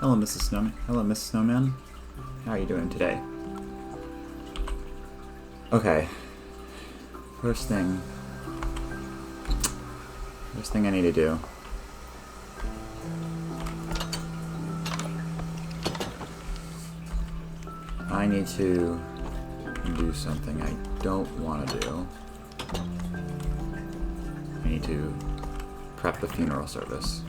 Hello, Mrs. Snowman. Hello, Mrs. Snowman. How are you doing today? Okay. First thing I need to do. I need to do something I don't want to do. I need to prep the funeral service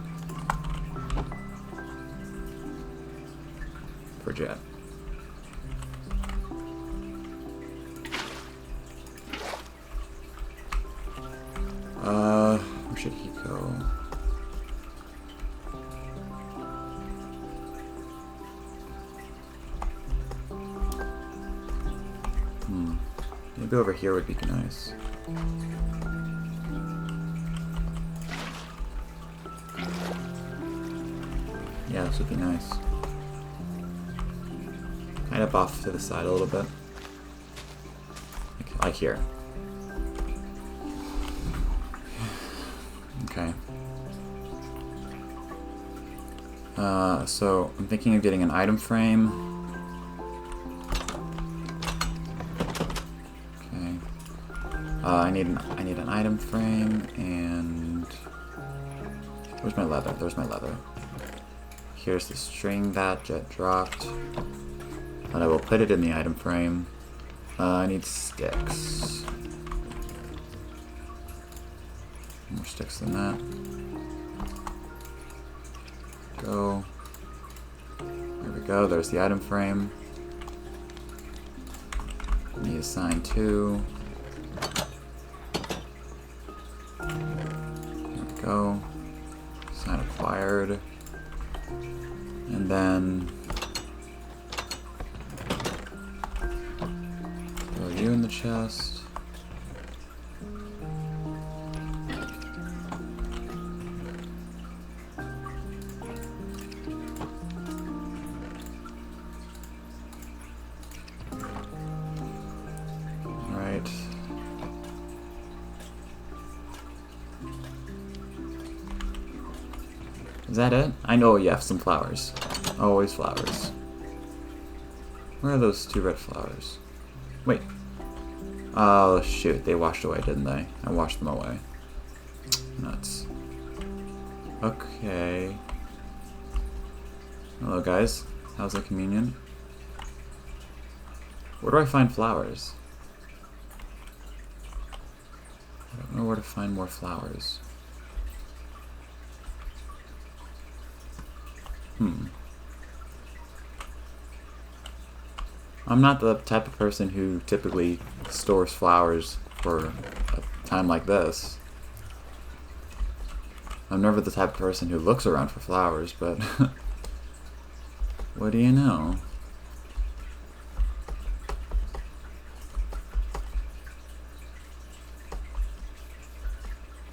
for Jet. Where should he go? Maybe over here would be nice. Yeah, this would be nice. Kind of off to the side a little bit. Like here. Okay. So I'm thinking of getting an item frame. Okay. I need an item frame, and where's my leather? There's my leather. Here's the string that Jet dropped, and I will put it in the item frame. I need sticks. More sticks than that. Go. There we go. There's the item frame. Need a sign 2. There we go. Sign acquired. And then throw you in the chest. Alright. Is that it? I know you have some flowers. Always flowers. Where are those 2 red flowers? Wait. Oh shoot, they washed away, didn't they? I washed them away. Nuts. Okay. Hello guys. How's the communion? Where do I find flowers? I don't know where to find more flowers. I'm not the type of person who typically stores flowers for a time like this. I'm never the type of person who looks around for flowers, but what do you know?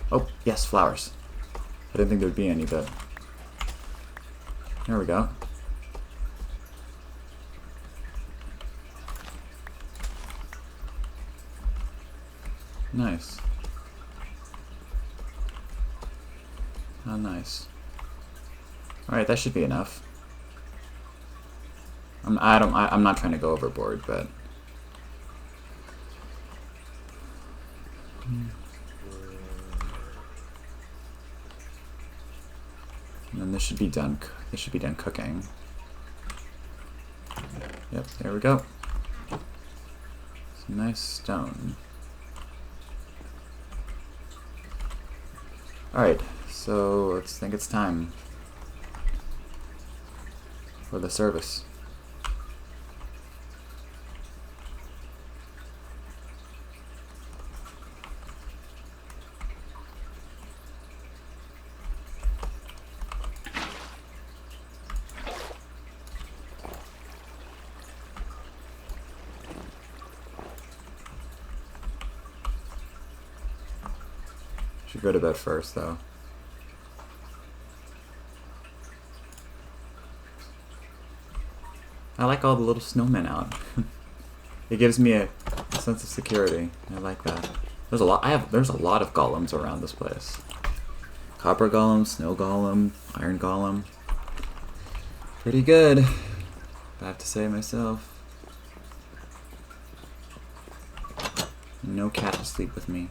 Oh, yes, flowers. I didn't think there would be any, but there we go. Nice. Oh, nice. Alright, that should be enough. I'm not trying to go overboard, but and then this should be done. This should be done cooking. Yep, there we go. Some nice stone. Alright, so let's think it's time for the service. Should go to bed first, though. I like all the little snowmen out. It gives me a sense of security. I like that. There's a lot. There's a lot of golems around this place. Copper golem, snow golem, iron golem. Pretty good, I have to say myself. No cat to sleep with me.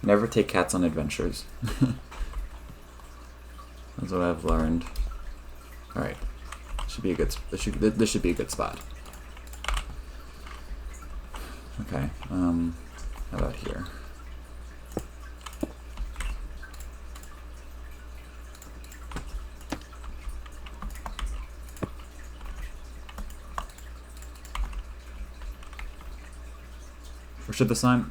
Never take cats on adventures. That's what I've learned. Alright. Should be a good this should be a good spot. Okay, how about here? Or should the sign?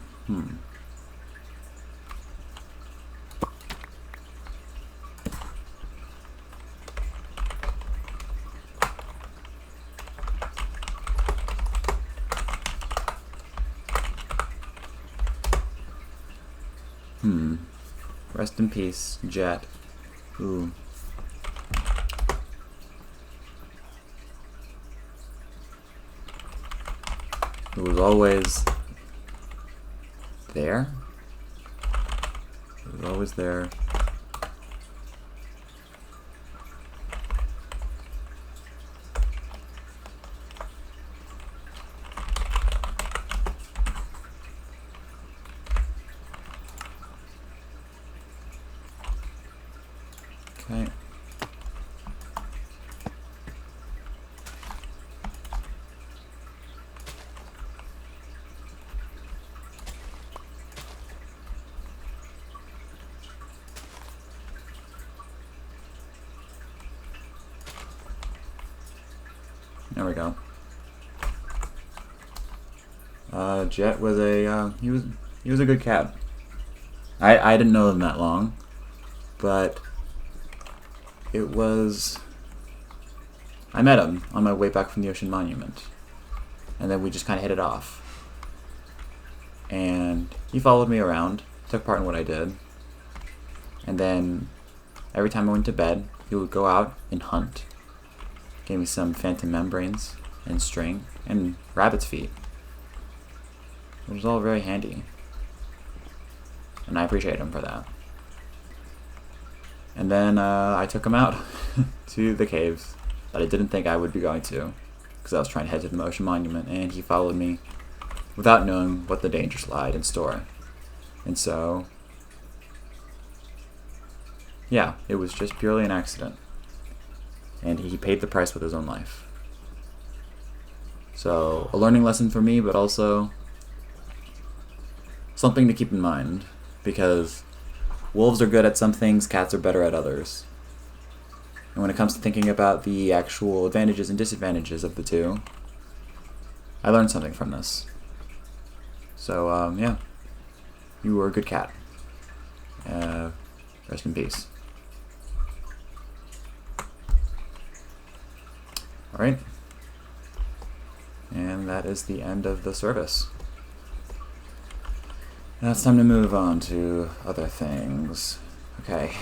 Rest in peace, Jet. Ooh. It was always there. It was always there. Okay. There we go. Jet was a he was a good cat. I didn't know him that long, but it was I met him on my way back from the Ocean Monument, and then we just kind of hit it off. And he followed me around, took part in what I did, and then every time I went to bed, he would go out and hunt. Gave me some phantom membranes and string and rabbit's feet. It was all very handy, and I appreciate him for that. And then I took him out to the caves that I didn't think I would be going to, because I was trying to head to the Ocean Monument, and he followed me without knowing what the dangers lied in store. And so, yeah, it was just purely an accident. And he paid the price with his own life. So, a learning lesson for me, but also something to keep in mind, because wolves are good at some things, cats are better at others. And when it comes to thinking about the actual advantages and disadvantages of the two, I learned something from this. So, yeah, you were a good cat. Rest in peace. Alright. And that is the end of the service. Now it's time to move on to other things. Okay.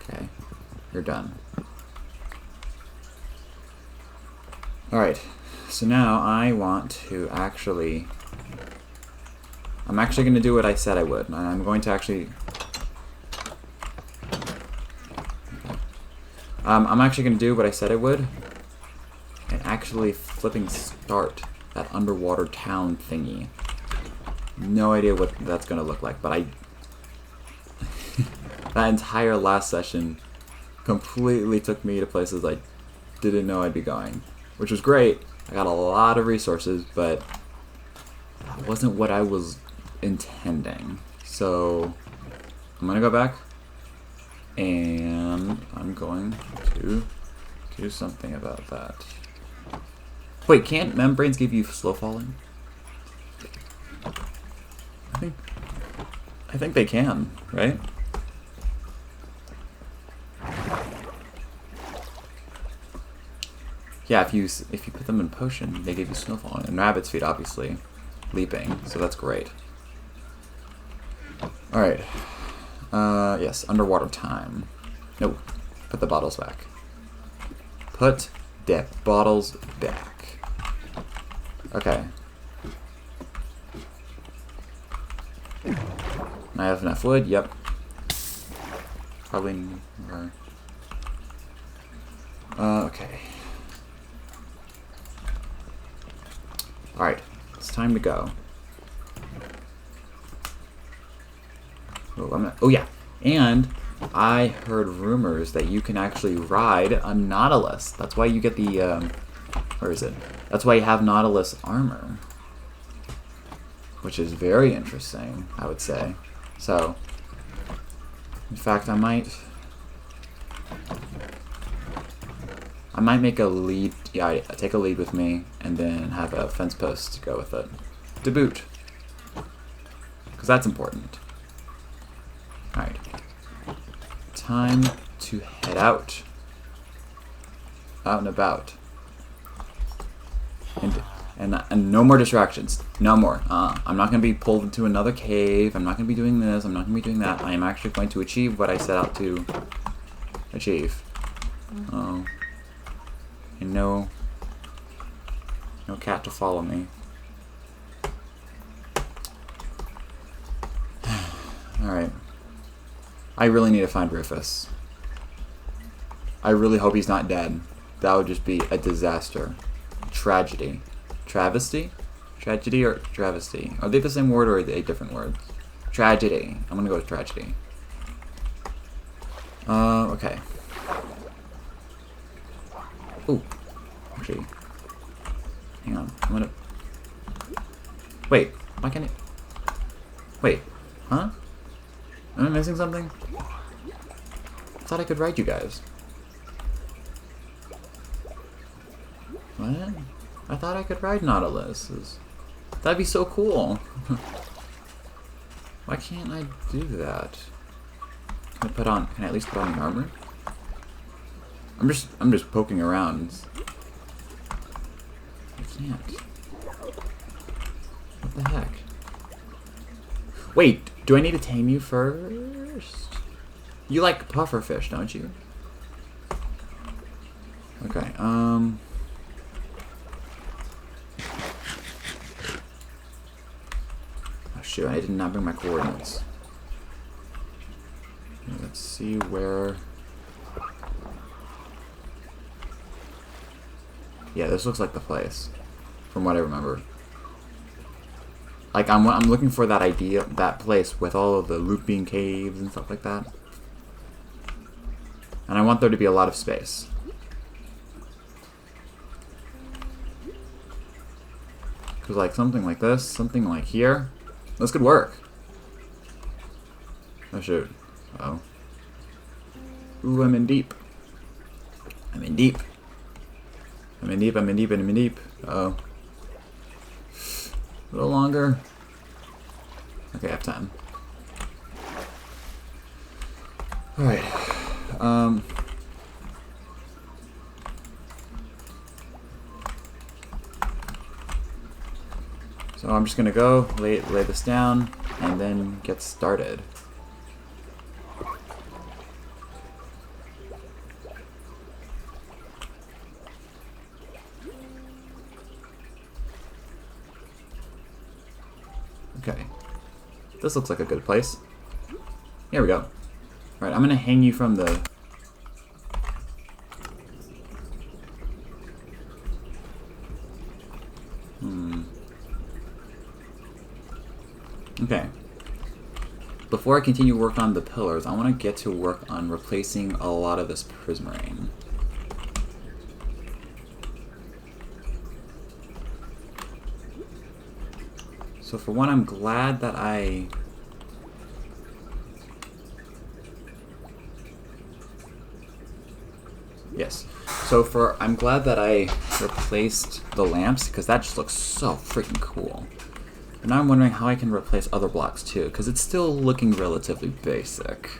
Okay. You're done. Alright. So now I want to actually... I'm actually going to do what I said I would. I'm going to actually... I'm actually going to do what I said I would, and actually flipping start that underwater town thingy. No idea what that's going to look like, but that entire last session completely took me to places I didn't know I'd be going, which was great. I got a lot of resources, but that wasn't what I was intending. So I'm going to go back. And I'm going to do something about that. Wait, can't membranes give you slow falling? I think they can, right? Yeah, if you put them in potion, they give you snowfall, and rabbit's feet, obviously, leaping. So that's great. All right. Yes, underwater time. Nope. Put the bottles back. Put the bottles back. Okay. I have enough wood? Yep. Probably more. Okay. Alright, it's time to go. Oh yeah, and I heard rumors that you can actually ride a Nautilus. That's why you get the, where is it? That's why you have Nautilus armor. Which is very interesting, I would say. So, in fact, I might make a lead, yeah, take a lead with me, and then have a fence post to go with it. To boot. Because that's important. Alright. Time to head out. Out and about. And no more distractions. No more. I'm not going to be pulled into another cave. I'm not going to be doing this. I'm not going to be doing that. I am actually going to achieve what I set out to achieve. Oh. And no cat to follow me. Alright. I really need to find Rufus. I really hope he's not dead. That would just be a disaster. Tragedy. Travesty? Tragedy or travesty? Are they the same word or are they different words? Tragedy. I'm gonna go with tragedy. Okay. Ooh. Actually. Hang on. I'm gonna... Wait. Why can't it... Wait. Huh? Am I missing something? I thought I could ride you guys. What? I thought I could ride Nautiluses. That'd be so cool. Why can't I do that? Can I at least put on the armor? I'm just poking around. I can't. What the heck? Wait, do I need to tame you first? You like pufferfish, don't you? Okay, Oh shoot, I did not bring my coordinates. Let's see where... Yeah, this looks like the place, from what I remember. Like, I'm looking for that place with all of the looping caves and stuff like that. And I want there to be a lot of space. Because, like, something like this, something like here, this could work. Oh, shoot. Uh-oh. Ooh, I'm in deep. I'm in deep. I'm in deep, I'm in deep, I'm in deep. Uh-oh. A little longer. Okay, I have time. Alright. So I'm just gonna go, lay this down, and then get started. Okay. This looks like a good place. Here we go. Alright, I'm gonna hang you from the... Okay. Before I continue work on the pillars, I want to get to work on replacing a lot of this prismarine. So for one, I'm glad that Yes. So I'm glad that I replaced the lamps, because that just looks so freaking cool. And now I'm wondering how I can replace other blocks too, because it's still looking relatively basic.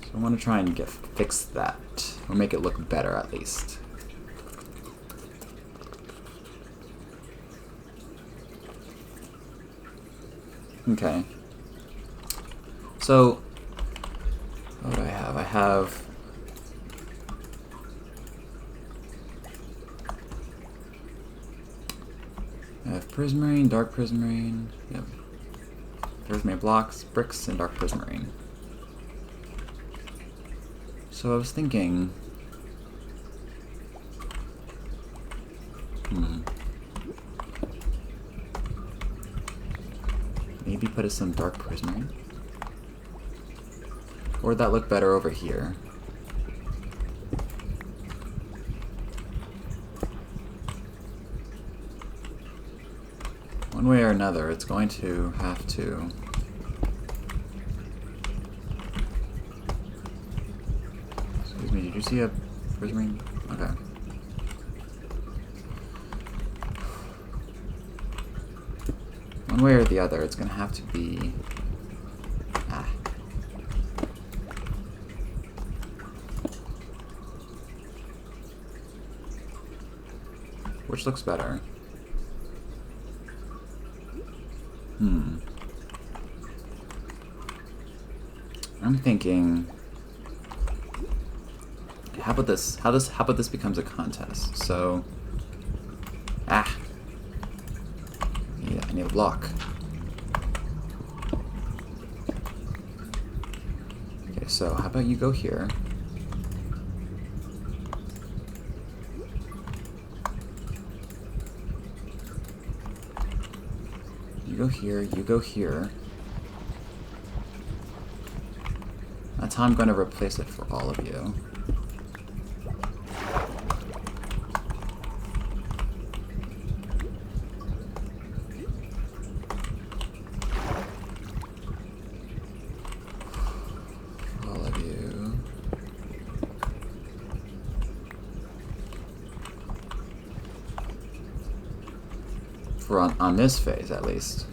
So I want to try and fix that, or make it look better at least. Okay. So, what do I have? I have... prismarine, dark prismarine, yep. There's my blocks, bricks, and dark prismarine. So I was thinking... Maybe put some dark prismarine? Or would that look better over here? One way or another, it's going to have to... Excuse me, did you see a prismarine? Okay. One way or the other, it's going to have to be... Which looks better? I'm thinking... How about this? How about this becomes a contest? So... I need a block. Okay, so how about you go here? You go here, you go here. That's how I'm going to replace it for all of you. All of you. For on this phase, at least.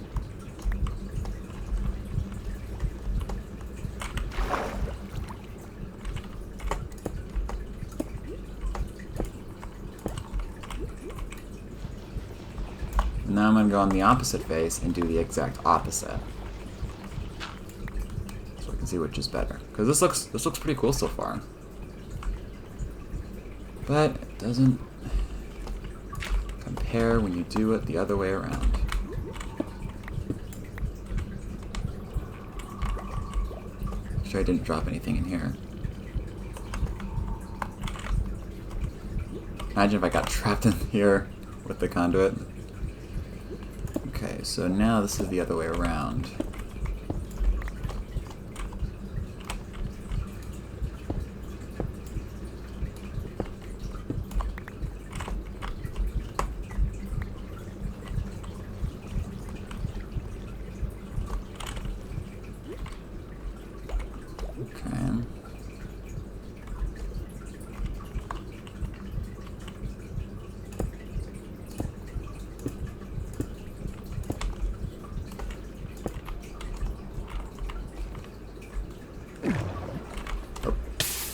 Now I'm going to go on the opposite face and do the exact opposite. So I can see which is better. Because this looks pretty cool so far. But it doesn't compare when you do it the other way around. Make sure I didn't drop anything in here. Imagine if I got trapped in here with the conduit. Okay, so now this is the other way around. Okay.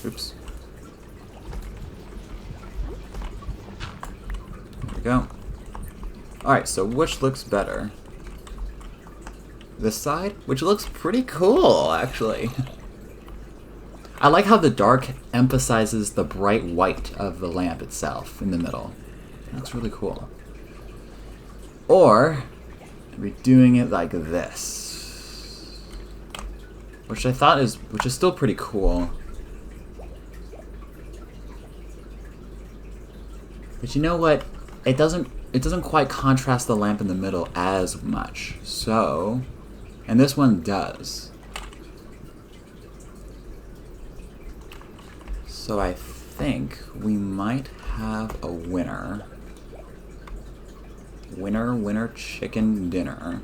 Oops. There we go. Alright, so which looks better? This side? Which looks pretty cool, actually. I like how the dark emphasizes the bright white of the lamp itself in the middle. It looks really cool. Or, we're doing it like this. Which I thought is, which is still pretty cool. But you know what? It doesn't quite contrast the lamp in the middle as much. So, and this one does. So I think we might have a winner. Winner, winner, chicken dinner.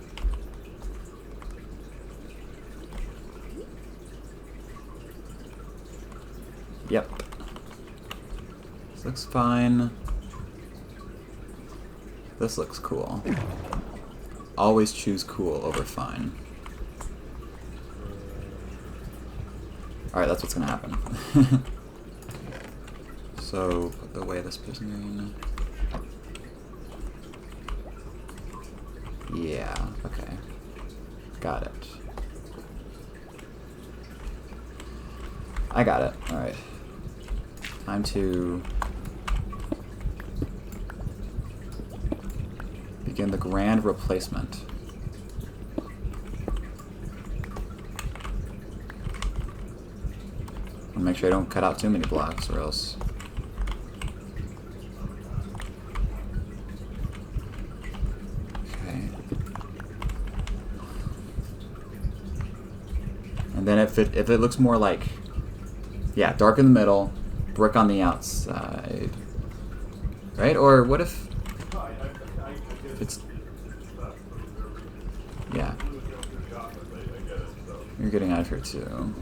Yep. This looks fine. This looks cool. Always choose cool over fine. Alright, that's what's gonna happen. So, put away this prismarine. Yeah, okay. Got it. I got it, alright. Time to begin the grand replacement. Make sure I don't cut out too many blocks or else. Okay. And then if it looks more like, yeah, dark in the middle, brick on the outside, right? Or what if it's, yeah. You're getting out of here too.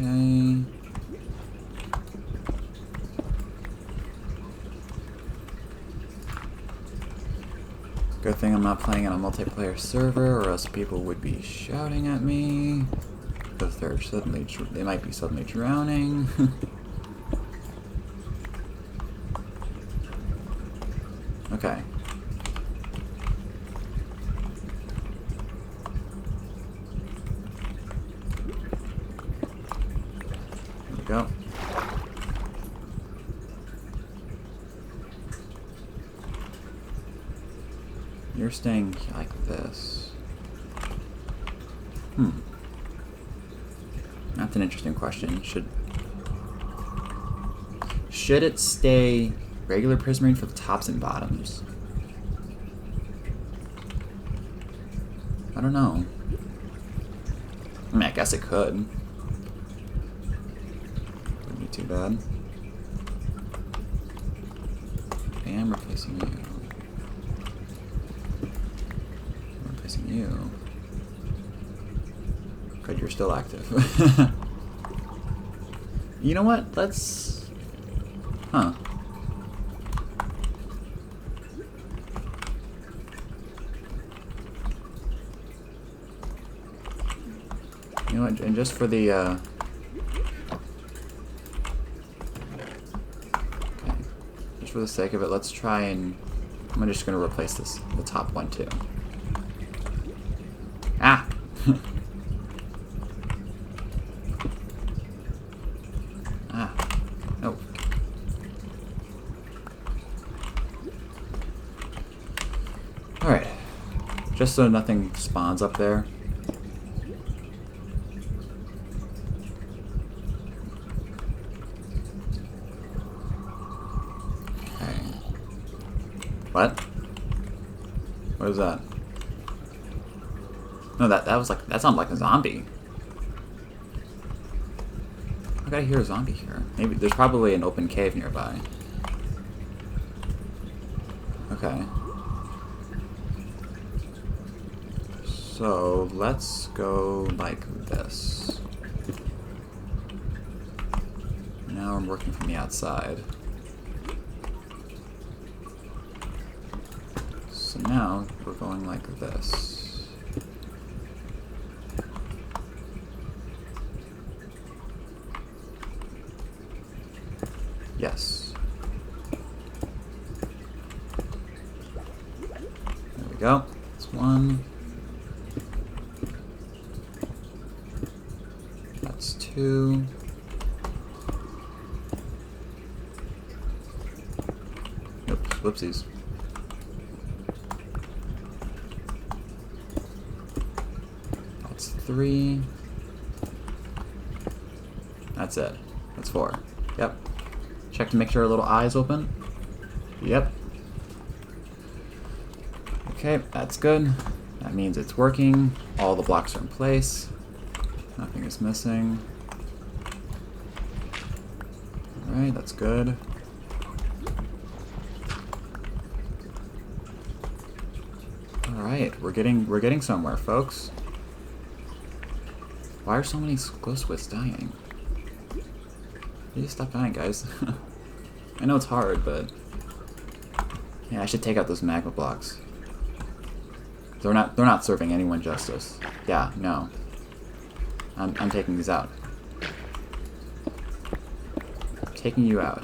Okay. Good thing I'm not playing on a multiplayer server, or else people would be shouting at me because they might be suddenly drowning. Okay. There we go. You're staying like this. That's an interesting question. Should it stay regular prismarine for the tops and bottoms? I don't know. I mean, I guess it could. Wouldn't be too bad. I am replacing you. I'm replacing you. Good, you're still active. You know what? Let's... Huh. You know what? And just for the, okay. Just for the sake of it, let's try and... I'm just going to replace the top one, too. Ah! Ah. Oh. Alright. Just so nothing spawns up there. Okay. What? What is that? No, that was like, that sounded like a zombie. I gotta hear a zombie here. Maybe there's probably an open cave nearby. Okay. So let's go like this. Now I'm working from the outside. So now we're going like this. Yes. There we go. That's one. That's two. Oops, whoopsies. That's three. That's it. That's four. Yep. Check to make sure our little eye's open. Yep. Okay, that's good. That means it's working. All the blocks are in place. Nothing is missing. Alright, that's good. Alright, we're getting somewhere, folks. Why are so many glow squids dying? Please stop dying, guys. I know it's hard, but yeah, I should take out those magma blocks. They're not serving anyone justice. Yeah, no. I'm taking these out. I'm taking you out.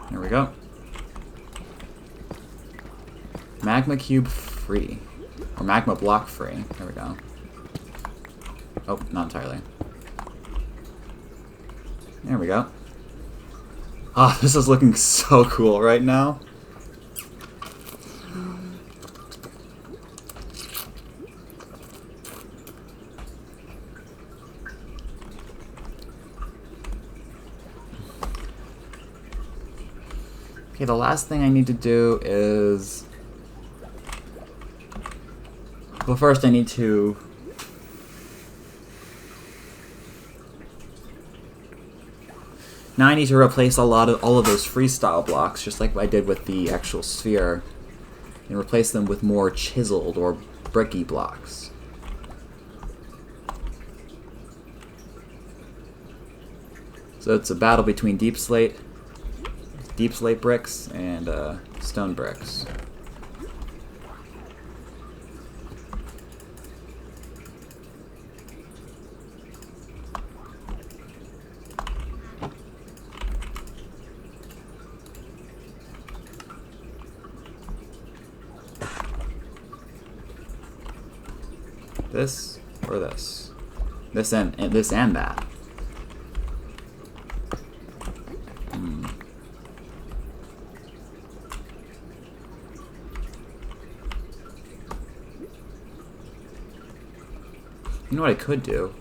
There we go. Magma cube free. Or magma block free. There we go. Oh, not entirely. There we go. Ah, this is looking so cool right now. Okay, the last thing I need to do is... Well, first I need to... Now I need to replace all of those freestyle blocks, just like I did with the actual sphere, and replace them with more chiseled or bricky blocks. So it's a battle between deep slate bricks and stone bricks. This or this? This and that. You know what I could do?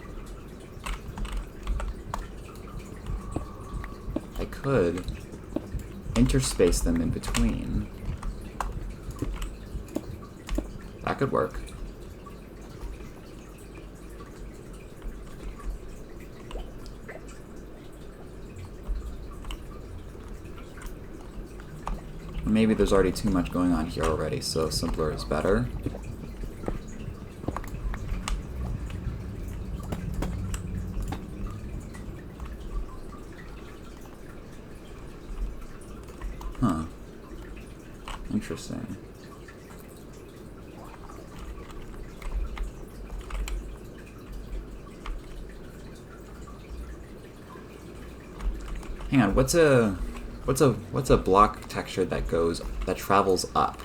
I could interspace them in between. That could work. Maybe there's already too much going on here already, so simpler is better. Huh. Interesting. Hang on, what's a block texture that travels up,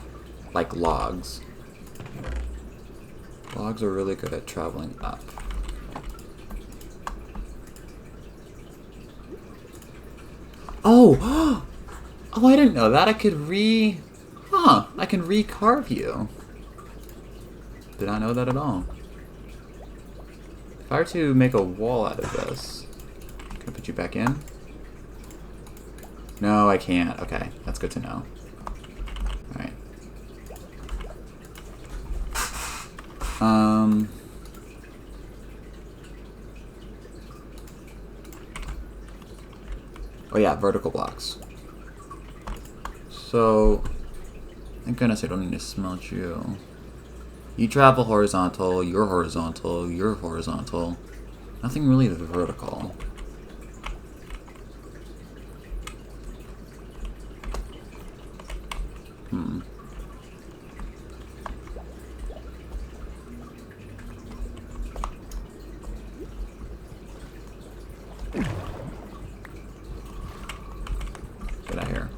like logs? Logs are really good at traveling up. Oh! Oh, I didn't know that. I can recarve you. Did not know that at all. If I were to make a wall out of this, can I put you back in? No, I can't. Okay, that's good to know. Alright. Oh yeah, vertical blocks. So, thank goodness I don't need to smelt you. You travel horizontal, you're horizontal, you're horizontal. Nothing really vertical. Get out of here.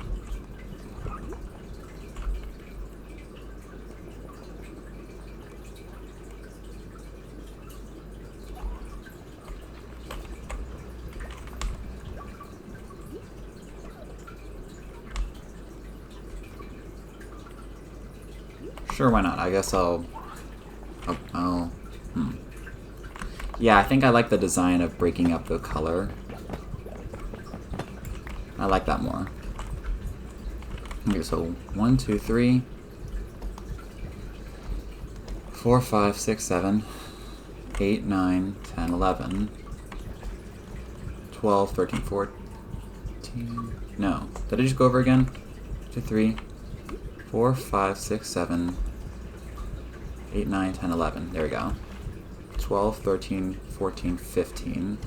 Sure, why not? I guess Yeah, I think I like the design of breaking up the color. I like that more. Okay, so 1, 2, 3, 4, 5, 6, 7, 8, 9, 10, 11, 12, 13, 14. No. Did I just go over again? 2, 3, 4, 5, 6, 7, 8, 9, 10, 11. There we go. 12, 13, 14, 15,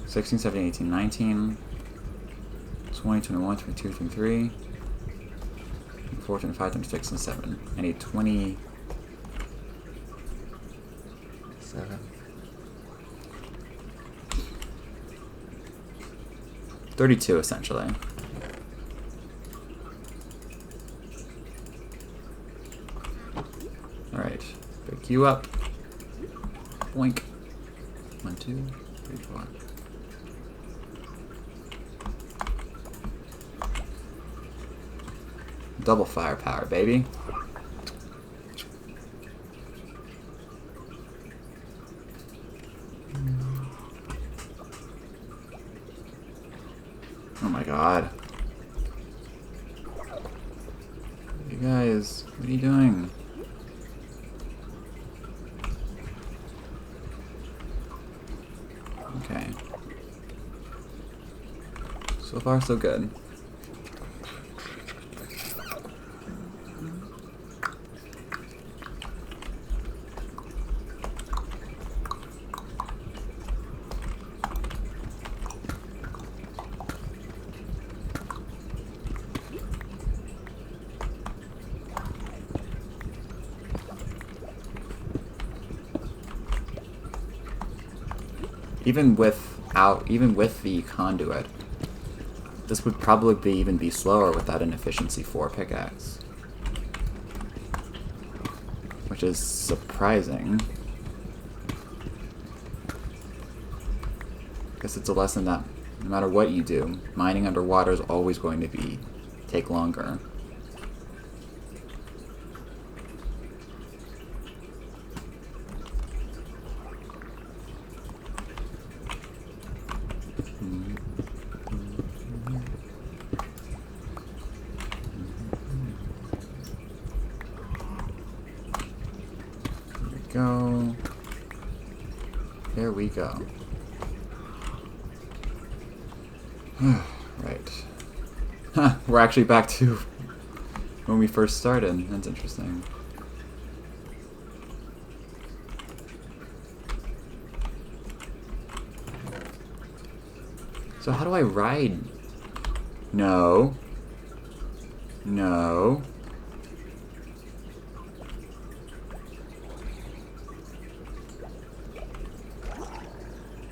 16, 17, 18, 19, 20, 21, 22, 23, 24, 25, 26, and 7. I need 27. 32, essentially. Alright. Pick you up. Boink. 1, 2, 3, 4. Double firepower, baby. Oh my god. You guys, what are you doing? Okay. So far, so good. Even with the conduit, this would probably even be slower without an efficiency 4 pickaxe. Which is surprising. I guess it's a lesson that no matter what you do, mining underwater is always going to take longer. Go. There we go. Right. Huh, we're actually back to when we first started. That's interesting. So how do I ride? No. No.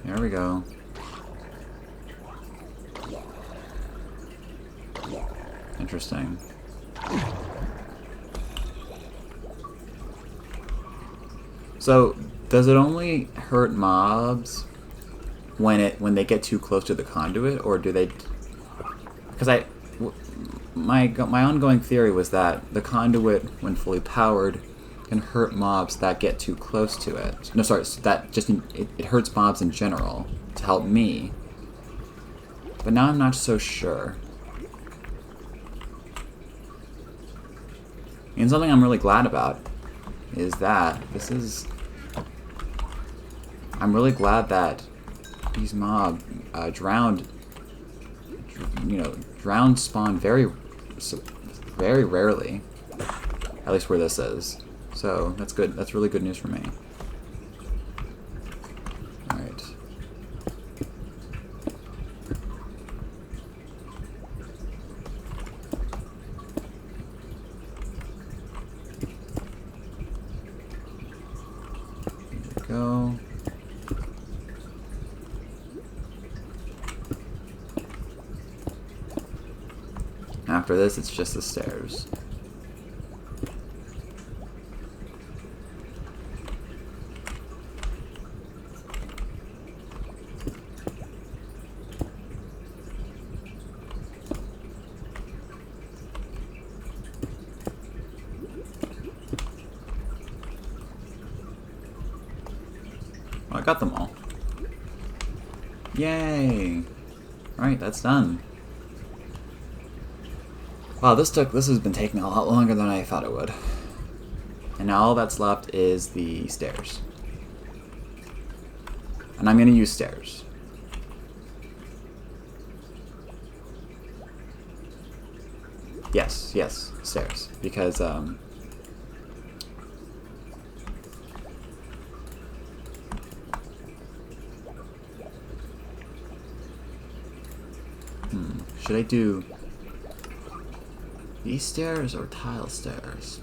There we go. Interesting. So, does it only hurt mobs when they get too close to the conduit, or do they? Because my ongoing theory was that the conduit, when fully powered, can hurt mobs that get too close to it. No, sorry, that just it hurts mobs in general to help me. But now I'm not so sure. And something I'm really glad about is that I'm really glad that these mob drowned spawn very rarely. At least where this is. So that's good. That's really good news for me. All right. Here we go. After this, it's just the stairs. Oh, I got them all. Yay! Alright, that's done. Wow, this has been taking a lot longer than I thought it would. And now all that's left is the stairs. And I'm gonna use stairs. Yes, stairs. Because, should I do these stairs or tile stairs?